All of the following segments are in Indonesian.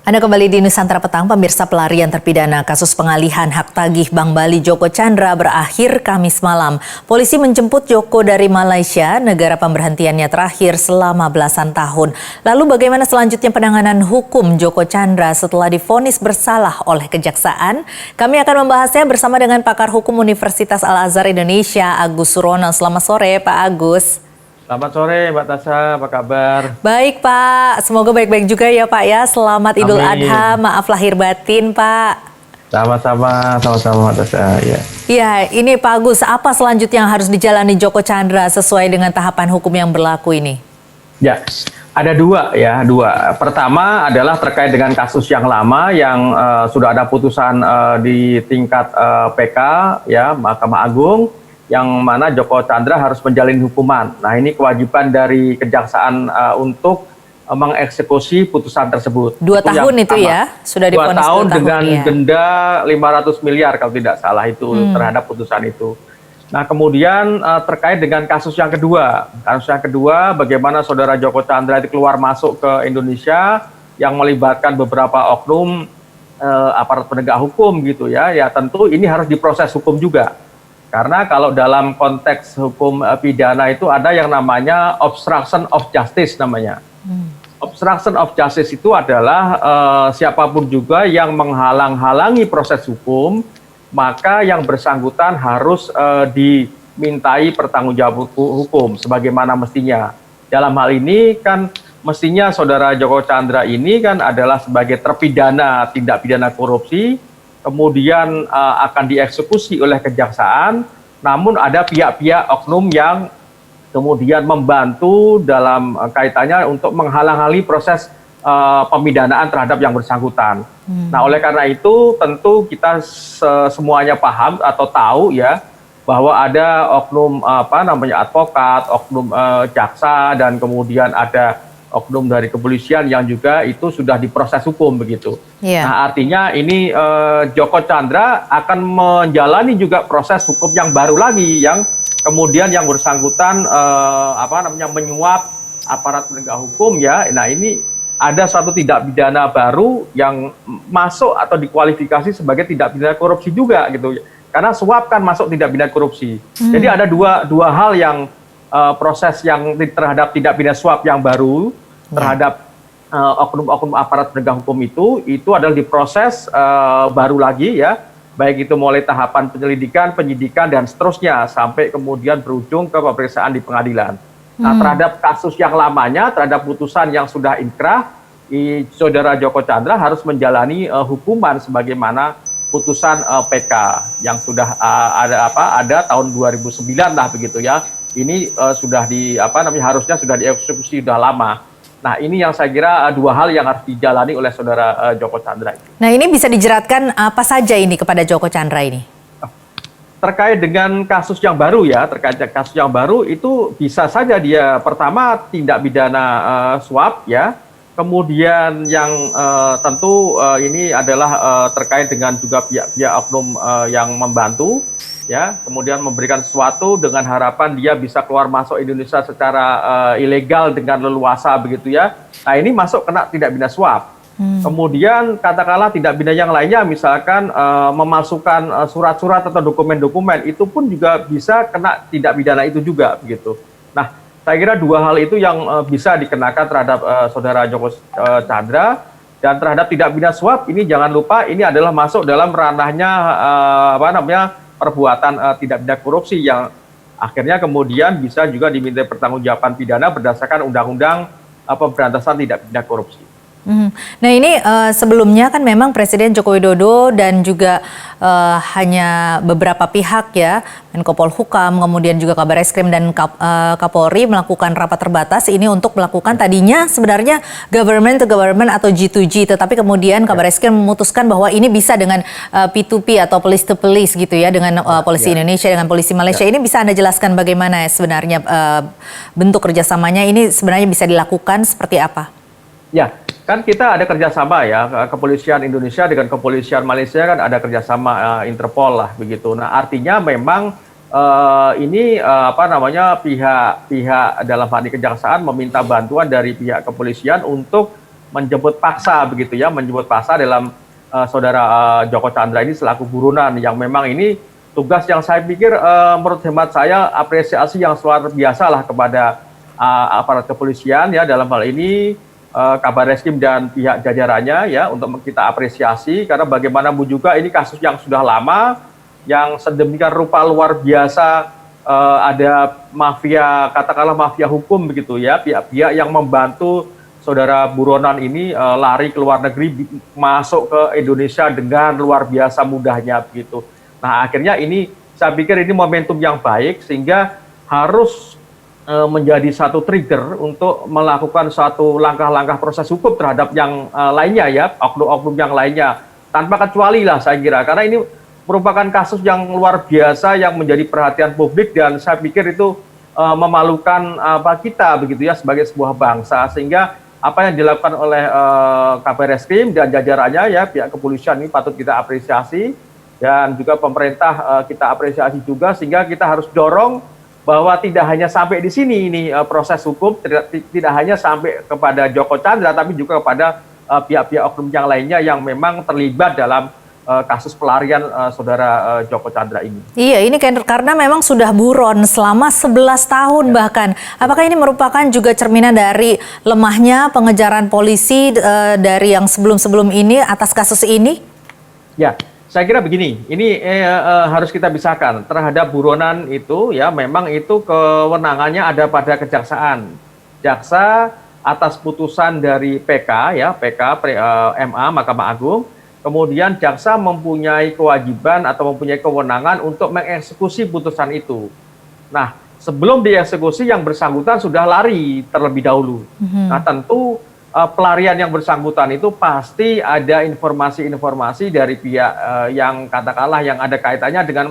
Anda kembali di Nusantara Petang, pemirsa. Pelarian terpidana kasus pengalihan hak tagih Bank Bali Joko Chandra berakhir Kamis malam. Polisi menjemput Joko dari Malaysia, negara pemberhentiannya terakhir selama belasan tahun. Lalu bagaimana selanjutnya penanganan hukum Joko Chandra setelah divonis bersalah oleh Kejaksaan? Kami akan membahasnya bersama dengan pakar hukum Universitas Al-Azhar Indonesia, Agus Surono. Selamat sore, Pak Agus. Selamat sore Mbak Tasha, apa kabar? Baik Pak, semoga baik-baik juga ya Pak ya. Selamat Idul Adha, maaf lahir batin Pak. Sama-sama Mbak Tasha. Ya. Iya, ini Pak Agus, apa selanjutnya yang harus dijalani Joko Chandra sesuai dengan tahapan hukum yang berlaku ini? Ya, ada dua. Pertama adalah terkait dengan kasus yang lama yang sudah ada putusan di tingkat PK, ya Mahkamah Agung, yang mana Joko Chandra harus menjalani hukuman. Nah, ini kewajiban dari Kejaksaan untuk mengeksekusi putusan tersebut. 2 tahun itu ya? Sudah divonis 2 tahun dengan ya. denda 500 miliar kalau tidak salah itu terhadap putusan itu. Nah, kemudian terkait dengan kasus yang kedua. Kasus yang kedua, bagaimana saudara Joko Chandra itu keluar masuk ke Indonesia yang melibatkan beberapa oknum aparat penegak hukum gitu ya. Ya tentu ini harus diproses hukum juga. Karena kalau dalam konteks hukum pidana itu ada yang namanya obstruction of justice namanya. Obstruction of justice itu adalah siapapun juga yang menghalang-halangi proses hukum, maka yang bersangkutan harus dimintai pertanggungjawab hukum sebagaimana mestinya. Dalam hal ini kan mestinya saudara Joko Chandra ini kan adalah sebagai terpidana tindak pidana korupsi, kemudian akan dieksekusi oleh Kejaksaan, namun ada pihak-pihak oknum yang kemudian membantu dalam kaitannya untuk menghalang-halangi proses pemidanaan terhadap yang bersangkutan. Nah, oleh karena itu tentu kita semuanya paham atau tahu ya bahwa ada oknum advokat, oknum jaksa, dan kemudian ada oknum dari kepolisian yang juga itu sudah diproses hukum begitu. Nah, artinya ini Joko Chandra akan menjalani juga proses hukum yang baru lagi yang kemudian yang bersangkutan menyuap aparat penegak hukum ya. Nah, ini ada suatu tindak pidana baru yang masuk atau dikualifikasi sebagai tindak pidana korupsi juga gitu. Karena suap kan masuk tindak pidana korupsi. Jadi ada dua hal yang proses yang terhadap tindak pidana suap yang baru terhadap oknum-oknum aparat penegak hukum itu adalah diproses baru lagi ya, baik itu mulai tahapan penyelidikan, penyidikan, dan seterusnya sampai kemudian berujung ke pemeriksaan di pengadilan. Nah, terhadap kasus yang lamanya, terhadap putusan yang sudah inkrah, saudara Joko Chandra harus menjalani hukuman sebagaimana putusan PK yang sudah ada tahun 2009 lah begitu ya. Ini sudah harusnya sudah dieksekusi sudah lama. Nah, ini yang saya kira dua hal yang harus dijalani oleh saudara Joko Chandra. Nah, ini bisa dijeratkan apa saja ini kepada Joko Chandra ini? Terkait dengan kasus yang baru ya, itu bisa saja dia pertama tindak pidana suap ya. Kemudian yang tentu ini adalah terkait dengan juga pihak-pihak oknum yang membantu ya, kemudian memberikan sesuatu dengan harapan dia bisa keluar masuk Indonesia secara ilegal dengan leluasa begitu ya. Nah, ini masuk kena tindak pidana suap. Kemudian katakanlah tindak pidana yang lainnya misalkan memasukkan surat-surat atau dokumen-dokumen, itu pun juga bisa kena tindak pidana itu juga begitu. Nah, saya kira dua hal itu yang bisa dikenakan terhadap saudara Joko Chandra. Dan terhadap tindak pidana suap ini jangan lupa ini adalah masuk dalam ranahnya perbuatan tindak pidana korupsi yang akhirnya kemudian bisa juga dimintai pertanggungjawaban pidana berdasarkan Undang-Undang Pemberantasan Tindak Pidana Korupsi. Nah, ini sebelumnya kan memang Presiden Joko Widodo dan juga hanya beberapa pihak ya, Menko Polhukam, kemudian juga Kabar Eskrim dan Kapolri melakukan rapat terbatas ini untuk melakukan tadinya sebenarnya government to government atau G2G, tetapi kemudian Kabar Eskrim memutuskan bahwa ini bisa dengan P2P atau police to police gitu ya, dengan polisi Indonesia dengan polisi Malaysia. Ini bisa Anda jelaskan bagaimana sebenarnya bentuk kerjasamanya ini sebenarnya bisa dilakukan seperti apa? Ya, kan kita ada kerjasama ya, kepolisian Indonesia dengan kepolisian Malaysia kan ada kerjasama Interpol lah begitu. Nah, artinya memang ini pihak dalam hal ini Kejaksaan meminta bantuan dari pihak kepolisian untuk menjemput paksa begitu ya, menjemput paksa dalam saudara Joko Chandra ini selaku buronan yang memang ini tugas yang saya pikir menurut hemat saya apresiasi yang luar biasa lah kepada aparat kepolisian ya dalam hal ini Kabar Reskrim dan pihak jajarannya ya untuk kita apresiasi karena bagaimanapun juga ini kasus yang sudah lama yang sedemikian rupa luar biasa ada mafia katakanlah mafia hukum begitu ya pihak-pihak yang membantu saudara buronan ini lari ke luar negeri masuk ke Indonesia dengan luar biasa mudahnya begitu. Nah akhirnya ini saya pikir ini momentum yang baik sehingga harus menjadi satu trigger untuk melakukan suatu langkah-langkah proses hukum terhadap yang lainnya ya oknum-oknum yang lainnya tanpa kecuali lah saya kira karena ini merupakan kasus yang luar biasa yang menjadi perhatian publik dan saya pikir itu memalukan kita begitu ya sebagai sebuah bangsa sehingga apa yang dilakukan oleh Kabar Reskrim dan jajarannya ya pihak kepolisian ini patut kita apresiasi dan juga pemerintah kita apresiasi juga sehingga kita harus dorong bahwa tidak hanya sampai di sini ini proses hukum tidak hanya sampai kepada Joko Chandra tapi juga kepada pihak-pihak oknum yang lainnya yang memang terlibat dalam kasus pelarian saudara Joko Chandra ini. Iya, ini karena memang sudah buron selama 11 tahun ya. Bahkan. Apakah ini merupakan juga cerminan dari lemahnya pengejaran polisi dari yang sebelum-sebelum ini atas kasus ini? Ya, saya kira begini, ini harus kita pisahkan terhadap buronan itu ya memang itu kewenangannya ada pada kejaksaan. Jaksa atas putusan dari PK ya, MA Mahkamah Agung. Kemudian jaksa mempunyai kewajiban atau mempunyai kewenangan untuk mengeksekusi putusan itu. Nah, sebelum dieksekusi yang bersangkutan sudah lari terlebih dahulu. Nah, tentu pelarian yang bersangkutan itu pasti ada informasi-informasi dari pihak yang katakanlah yang ada kaitannya dengan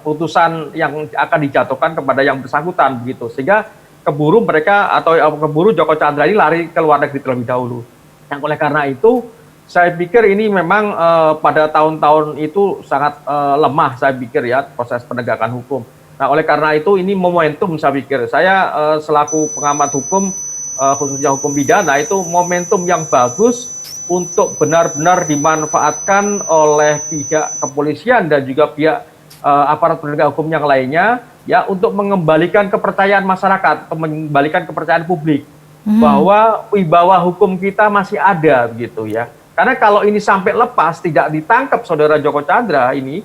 putusan yang akan dijatuhkan kepada yang bersangkutan begitu. Sehingga keburu mereka atau keburu Joko Chandra ini lari ke luar negeri terlebih dahulu. Yang oleh karena itu saya pikir ini memang pada tahun-tahun itu sangat lemah saya pikir ya proses penegakan hukum. Nah oleh karena itu ini momentum saya pikir. Saya selaku pengamat hukum khususnya hukum pidana itu momentum yang bagus untuk benar-benar dimanfaatkan oleh pihak kepolisian dan juga pihak aparat penegak hukum yang lainnya ya untuk mengembalikan kepercayaan masyarakat atau mengembalikan kepercayaan publik bahwa wibawa hukum kita masih ada begitu ya. Karena kalau ini sampai lepas, tidak ditangkap saudara Joko Chandra ini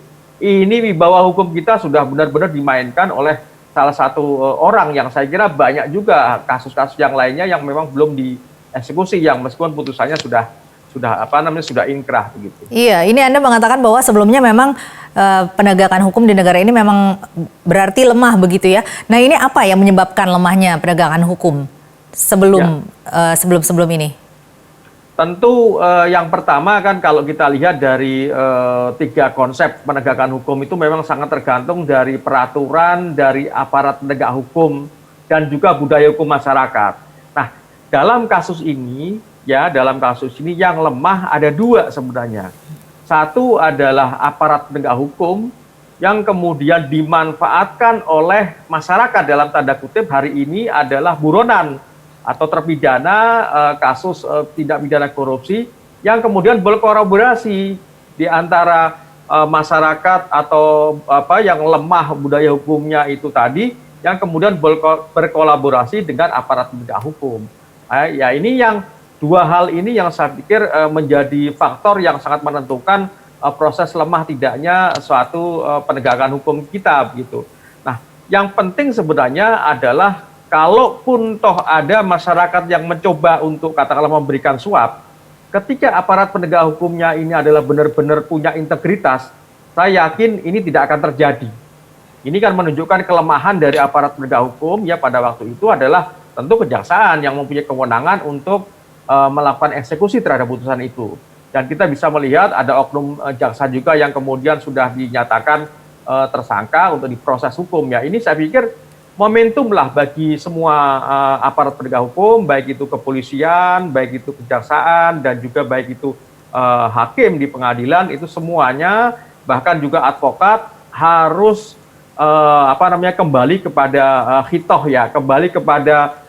wibawa hukum kita sudah benar-benar dimainkan oleh salah satu orang yang saya kira banyak juga kasus-kasus yang lainnya yang memang belum dieksekusi yang meskipun putusannya sudah inkrah begitu. Iya, ini Anda mengatakan bahwa sebelumnya memang penegakan hukum di negara ini memang berarti lemah begitu ya. Nah, ini apa yang menyebabkan lemahnya penegakan hukum sebelum ini? Tentu yang pertama kan kalau kita lihat dari 3 konsep penegakan hukum itu memang sangat tergantung dari peraturan, dari aparat penegak hukum, dan juga budaya hukum masyarakat. Nah, dalam kasus ini yang lemah ada 2 sebenarnya. Satu adalah aparat penegak hukum yang kemudian dimanfaatkan oleh masyarakat dalam tanda kutip hari ini adalah buronan atau terpidana kasus tindak pidana korupsi yang kemudian berkolaborasi di antara masyarakat atau yang lemah budaya hukumnya itu tadi yang kemudian berkolaborasi dengan aparat penegak hukum. Ya ini yang 2 hal ini yang saya pikir menjadi faktor yang sangat menentukan proses lemah tidaknya suatu penegakan hukum kita begitu. Nah, yang penting sebenarnya adalah kalaupun toh ada masyarakat yang mencoba untuk katakanlah memberikan suap, ketika aparat penegak hukumnya ini adalah benar-benar punya integritas, saya yakin ini tidak akan terjadi. Ini kan menunjukkan kelemahan dari aparat penegak hukum ya pada waktu itu adalah tentu kejaksaan yang mempunyai kewenangan untuk melakukan eksekusi terhadap putusan itu. Dan kita bisa melihat ada oknum jaksa juga yang kemudian sudah dinyatakan tersangka untuk diproses hukum ya. Ini saya pikir momentum lah bagi semua aparat penegak hukum, baik itu kepolisian, baik itu kejaksaan, dan juga baik itu hakim di pengadilan, itu semuanya, bahkan juga advokat harus kembali kepada hitoh ya, kembali kepada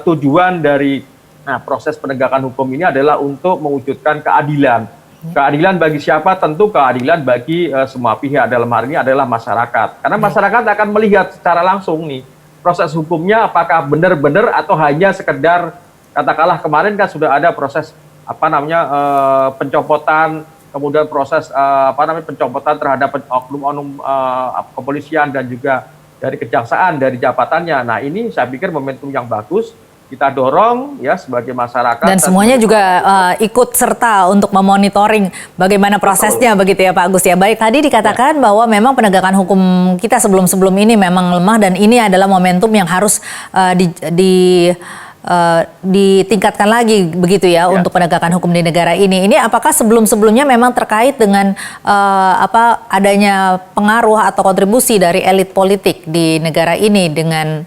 tujuan dari Nah, proses penegakan hukum ini adalah untuk mewujudkan keadilan. Keadilan bagi siapa? Tentu keadilan bagi semua pihak, dalam hal ini adalah masyarakat. Karena masyarakat akan melihat secara langsung nih, proses hukumnya apakah benar-benar atau hanya sekedar, katakanlah kemarin kan sudah ada proses pencopotan, kemudian proses pencopotan terhadap oknum-oknum kepolisian dan juga dari kejaksaan, dari jabatannya. Nah, ini saya pikir momentum yang bagus. Kita dorong ya sebagai masyarakat. Dan semuanya juga ikut serta untuk memonitoring bagaimana prosesnya. Betul. Begitu ya Pak Agus ya. Baik, tadi dikatakan bahwa memang penegakan hukum kita sebelum-sebelum ini memang lemah dan ini adalah momentum yang harus ditingkatkan lagi begitu ya untuk penegakan hukum di negara ini. Ini apakah sebelum-sebelumnya memang terkait dengan adanya pengaruh atau kontribusi dari elit politik di negara ini dengan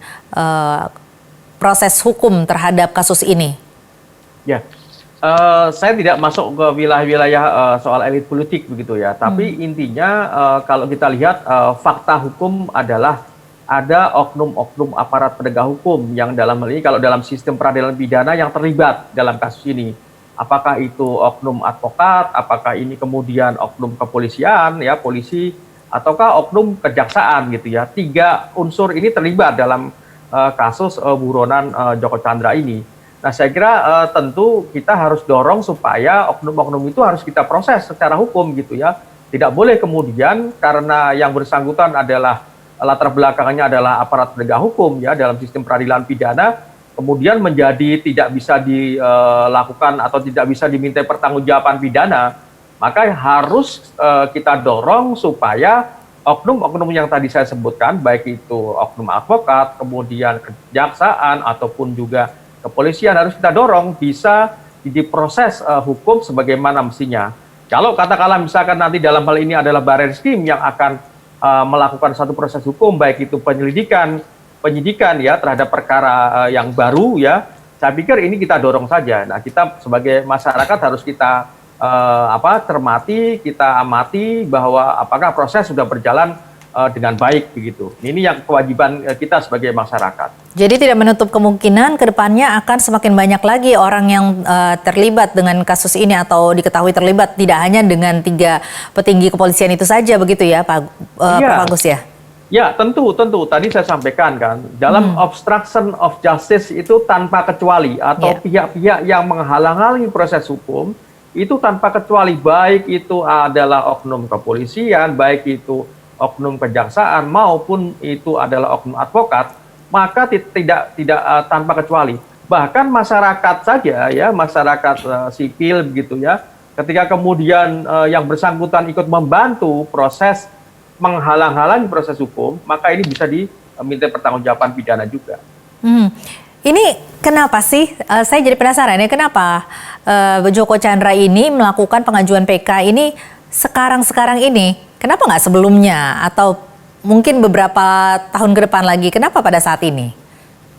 proses hukum terhadap kasus ini? Ya, saya tidak masuk ke wilayah-wilayah soal elit politik begitu ya. Tapi intinya kalau kita lihat fakta hukum adalah ada oknum-oknum aparat penegak hukum yang dalam hal ini kalau dalam sistem peradilan pidana yang terlibat dalam kasus ini. Apakah itu oknum advokat, apakah ini kemudian oknum kepolisian ya, polisi, ataukah oknum kejaksaan gitu ya. 3 unsur ini terlibat dalam kasus buronan Joko Chandra ini. Nah, saya kira tentu kita harus dorong supaya oknum-oknum itu harus kita proses secara hukum gitu ya. Tidak boleh kemudian karena yang bersangkutan adalah latar belakangnya adalah aparat penegak hukum ya dalam sistem peradilan pidana, kemudian menjadi tidak bisa dilakukan atau tidak bisa diminta pertanggungjawaban pidana, maka harus kita dorong supaya oknum-oknum yang tadi saya sebutkan, baik itu oknum advokat, kemudian kejaksaan, ataupun juga kepolisian harus kita dorong bisa diproses hukum sebagaimana mestinya. Kalau katakanlah misalkan nanti dalam hal ini adalah Barreskrim yang akan melakukan satu proses hukum, baik itu penyidikan ya terhadap perkara yang baru ya, saya pikir ini kita dorong saja. Nah, kita sebagai masyarakat harus kita cermati, kita amati bahwa apakah proses sudah berjalan dengan baik begitu. Ini yang kewajiban kita sebagai masyarakat. Jadi tidak menutup kemungkinan ke depannya akan semakin banyak lagi orang yang terlibat dengan kasus ini atau diketahui terlibat, tidak hanya dengan 3 petinggi kepolisian itu saja begitu ya Pak Agus ya? Ya, tentu. Tadi saya sampaikan kan, dalam obstruction of justice itu tanpa kecuali atau pihak-pihak yang menghalang-halangi proses hukum itu tanpa kecuali, baik itu adalah oknum kepolisian, baik itu oknum kejaksaan maupun itu adalah oknum advokat, maka tidak tanpa kecuali. Bahkan masyarakat saja ya, masyarakat sipil begitu ya, ketika kemudian yang bersangkutan ikut membantu proses menghalang-halangi proses hukum, maka ini bisa diminta pertanggungjawaban pidana juga. Ini kenapa sih? Saya jadi penasaran ya, kenapa Joko Chandra ini melakukan pengajuan PK ini sekarang ini? Kenapa nggak sebelumnya? Atau mungkin beberapa tahun ke depan lagi? Kenapa pada saat ini?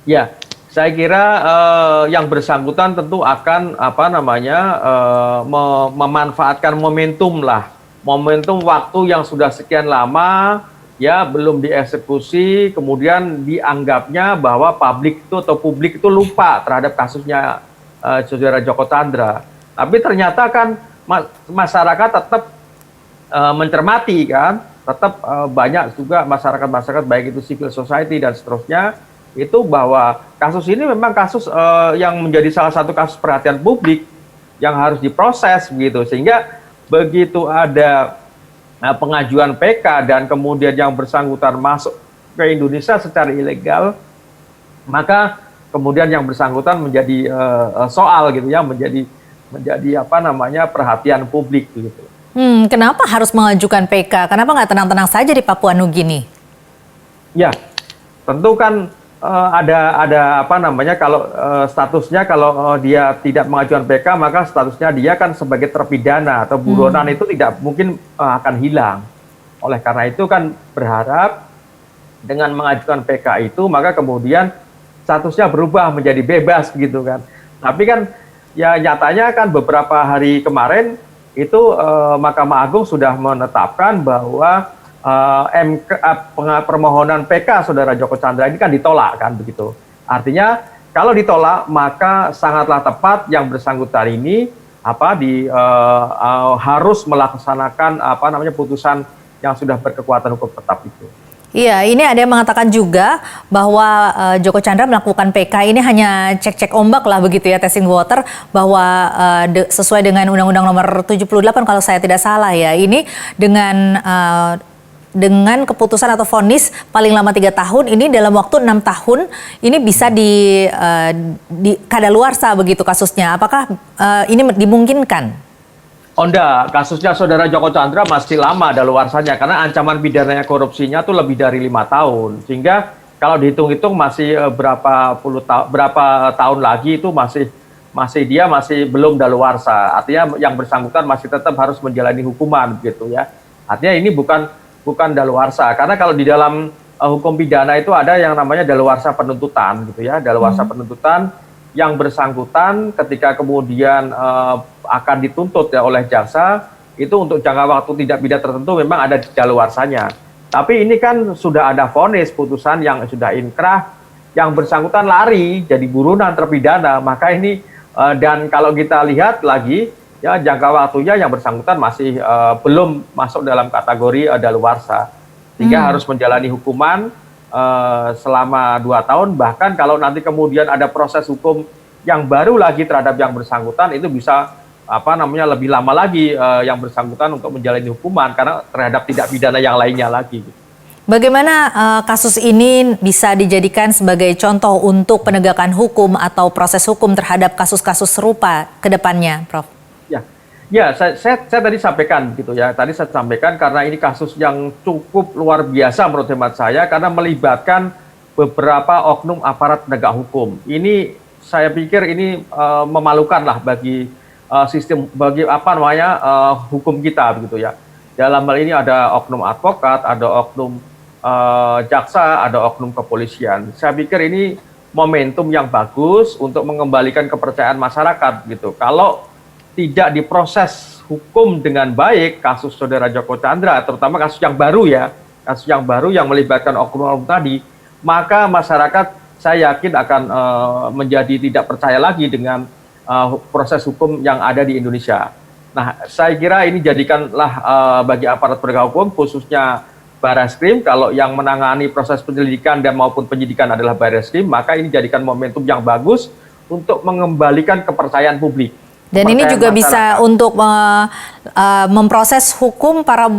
Ya, saya kira yang bersangkutan tentu akan memanfaatkan momentum waktu yang sudah sekian lama ya belum dieksekusi, kemudian dianggapnya bahwa publik itu lupa terhadap kasusnya saudara Joko Chandra. Tapi ternyata kan masyarakat tetap mencermati kan, tetap banyak juga masyarakat baik itu civil society dan seterusnya itu bahwa kasus ini memang kasus yang menjadi salah satu kasus perhatian publik yang harus diproses begitu, sehingga begitu ada pengajuan PK dan kemudian yang bersangkutan masuk ke Indonesia secara ilegal, maka kemudian yang bersangkutan menjadi soal gitu ya, menjadi perhatian publik gitu. Kenapa harus mengajukan PK? Kenapa nggak tenang-tenang saja di Papua Nugini? Ya, tentu kan ada kalau statusnya kalau dia tidak mengajukan PK maka statusnya dia kan sebagai terpidana atau buronan itu tidak mungkin akan hilang. Oleh karena itu kan berharap dengan mengajukan PK itu maka kemudian statusnya berubah menjadi bebas begitu kan. Tapi kan ya nyatanya kan beberapa hari kemarin itu Mahkamah Agung sudah menetapkan bahwa permohonan PK saudara Joko Chandra ini kan ditolak kan begitu. Artinya kalau ditolak maka sangatlah tepat yang bersangkutan ini harus melaksanakan putusan yang sudah berkekuatan hukum tetap itu. Iya, ini ada yang mengatakan juga bahwa Joko Chandra melakukan PK ini hanya cek-cek ombak lah begitu ya, testing water, bahwa sesuai dengan Undang-Undang Nomor 78 kalau saya tidak salah ya, ini dengan keputusan atau vonis paling lama 3 tahun, ini dalam waktu 6 tahun ini bisa di kadaluarsa begitu kasusnya. Apakah ini dimungkinkan? Oh enggak, kasusnya saudara Joko Chandra masih lama daluarsanya karena ancaman pidananya korupsinya tuh lebih dari 5 tahun. Sehingga kalau dihitung-hitung masih berapa tahun lagi itu dia masih belum daluarsa. Artinya yang bersangkutan masih tetap harus menjalani hukuman gitu ya. Artinya ini bukan daluarsa karena kalau di dalam hukum pidana itu ada yang namanya daluarsa penuntutan gitu ya. Daluarsa penuntutan yang bersangkutan ketika kemudian akan dituntut ya oleh jaksa itu untuk jangka waktu tidak pidana tertentu memang ada daluarsanya. Tapi ini kan sudah ada vonis putusan yang sudah inkrah, yang bersangkutan lari jadi buronan terpidana, maka ini dan kalau kita lihat lagi ya jangka waktunya yang bersangkutan masih belum masuk dalam kategori daluarsa, sehingga harus menjalani hukuman selama 2 tahun, bahkan kalau nanti kemudian ada proses hukum yang baru lagi terhadap yang bersangkutan itu bisa lebih lama lagi yang bersangkutan untuk menjalani hukuman karena terhadap tidak pidana yang lainnya lagi. Bagaimana kasus ini bisa dijadikan sebagai contoh untuk penegakan hukum atau proses hukum terhadap kasus-kasus serupa ke depannya, Prof? Ya, saya tadi sampaikan gitu ya. Tadi saya sampaikan karena ini kasus yang cukup luar biasa menurut hemat saya karena melibatkan beberapa oknum aparat penegak hukum. Ini saya pikir ini memalukan lah bagi sistem, bagi hukum kita begitu ya. Dalam hal ini ada oknum advokat, ada oknum jaksa, ada oknum kepolisian. Saya pikir ini momentum yang bagus untuk mengembalikan kepercayaan masyarakat gitu. Kalau tidak diproses hukum dengan baik kasus saudara Joko Chandra, terutama kasus yang baru ya, kasus yang baru yang melibatkan oknum-oknum tadi, maka masyarakat saya yakin akan menjadi tidak percaya lagi dengan proses hukum yang ada di Indonesia. Nah, saya kira ini jadikanlah bagi aparat penegak hukum, khususnya Barreskrim, kalau yang menangani proses penyelidikan dan maupun penyidikan adalah Barreskrim, maka ini jadikan momentum yang bagus untuk mengembalikan kepercayaan publik. Dan ini juga masyarakat bisa untuk memproses hukum para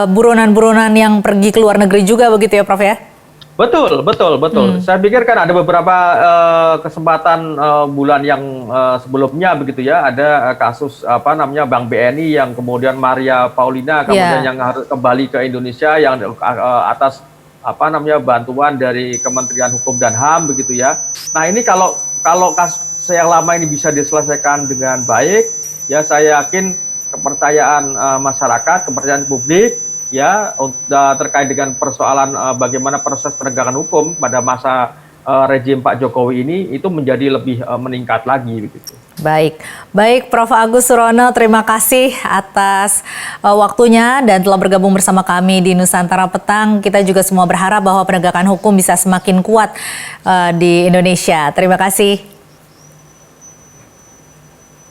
buronan-buronan yang pergi ke luar negeri juga begitu ya, Prof ya? Betul. Saya pikir kan ada beberapa kesempatan bulan yang sebelumnya begitu ya, ada kasus Bank BNI yang kemudian Maria Paulina kemudian yang harus kembali ke Indonesia yang atas bantuan dari Kementerian Hukum dan HAM begitu ya. Nah, ini kalau kasus yang lama ini bisa diselesaikan dengan baik, ya saya yakin kepercayaan masyarakat, kepercayaan publik ya terkait dengan persoalan bagaimana proses penegakan hukum pada masa rejim Pak Jokowi ini itu menjadi lebih meningkat lagi begitu. Baik Prof. Agus Surono, terima kasih atas waktunya dan telah bergabung bersama kami di Nusantara Petang. Kita juga semua berharap bahwa penegakan hukum bisa semakin kuat di Indonesia. Terima kasih.